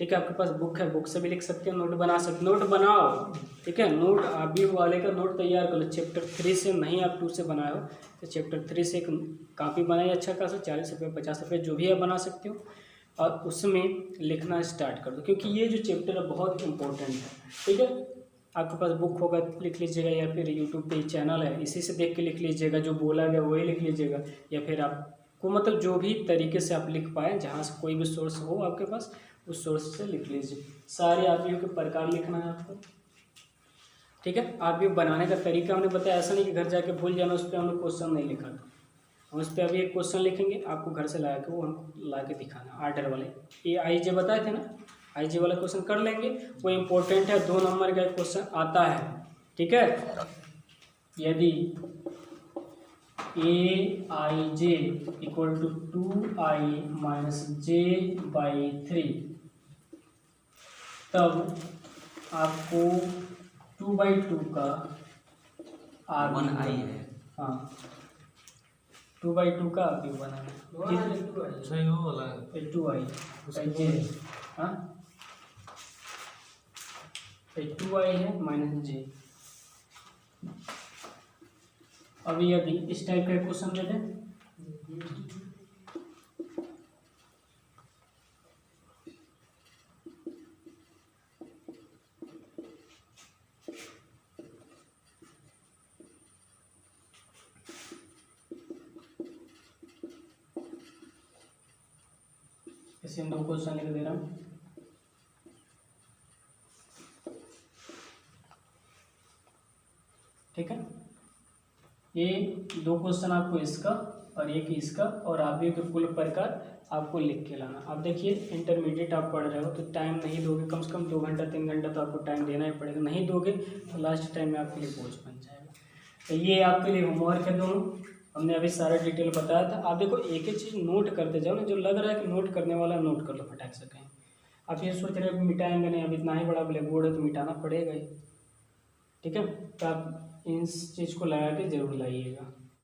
ठीक है। आपके पास बुक है, बुक से भी लिख सकते हो, नोट बना सकते, नोट बनाओ, ठीक है। नोट आप भी वाले का नोट तैयार कर लो। चैप्टर 3 से नहीं आप 2 से बनाए हो तो चैप्टर 3 से एक कापी बनाइए अच्छा खासा, 40 रुपये 50 रुपये जो भी आप बना सकते हो, और उसमें लिखना स्टार्ट कर दो, क्योंकि ये जो चैप्टर है बहुत इंपॉर्टेंट है, ठीक है। आपके पास बुक होगा लिख लीजिएगा, या फिर यूट्यूब पे चैनल है इसी से देख के लिख लीजिएगा, जो बोला गया वही लिख लीजिएगा, या फिर आपको मतलब जो भी तरीके से आप लिख पाएँ, जहाँ से कोई भी सोर्स हो आपके पास उस सोर्स से लिख लीजिए। सारे आदमियों के प्रकार लिखना है आपको, ठीक है। आदमियों बनाने का तरीका हमने बताया, ऐसा नहीं कि घर जाके भूल जाना, उस पर हमने क्वेश्चन नहीं लिखा था। हम उस पर अभी एक क्वेश्चन लिखेंगे, आपको घर से ला के वो हमको ला के दिखाना आर्डर वाले, ये आईजे बताए थे ना, आईजे वाला क्वेश्चन कर लेंगे, वो इम्पोर्टेंट है, 2 नंबर का क्वेश्चन आता है, ठीक है। यदि aij equal to 2i minus j/3, तब आपको 2/2 का वन आई है। हाँ 2/2 का आर्ग्यू बनाना, सही हो वाला 2i जे, हाँ 2i है माइनस जे। अभी यदि इस टाइप का क्वेश्चन दे दें, इसे 2 क्वेश्चन लिख दे रहा हूँ, ठीक है। ये 2 क्वेश्चन आपको इसका और एक इसका, और आगे के कुल प्रकार आपको लिख के लाना। अब देखिए इंटरमीडिएट आप पढ़ रहे हो तो टाइम नहीं दोगे, कम से कम 2 घंटा 3 घंटा तो आपको टाइम देना ही पड़ेगा, नहीं दोगे तो लास्ट टाइम में आपके लिए बोझ बन जाएगा। तो ये आपके लिए होमवर्क है दोनों, हमने अभी सारा डिटेल बताया था। आप देखो एक एक चीज़ नोट करते जाओ ना, जो लग रहा है कि नोट करने वाला नोट कर लो फटाक से कहीं। आप ये सोच रहे हो मिटाएंगे नहीं, अब इतना ही बड़ा ब्लैक बोर्ड है तो मिटाना पड़ेगा ही, ठीक है। तो आप इन चीज़ को लगा के जरूर लाइएगा।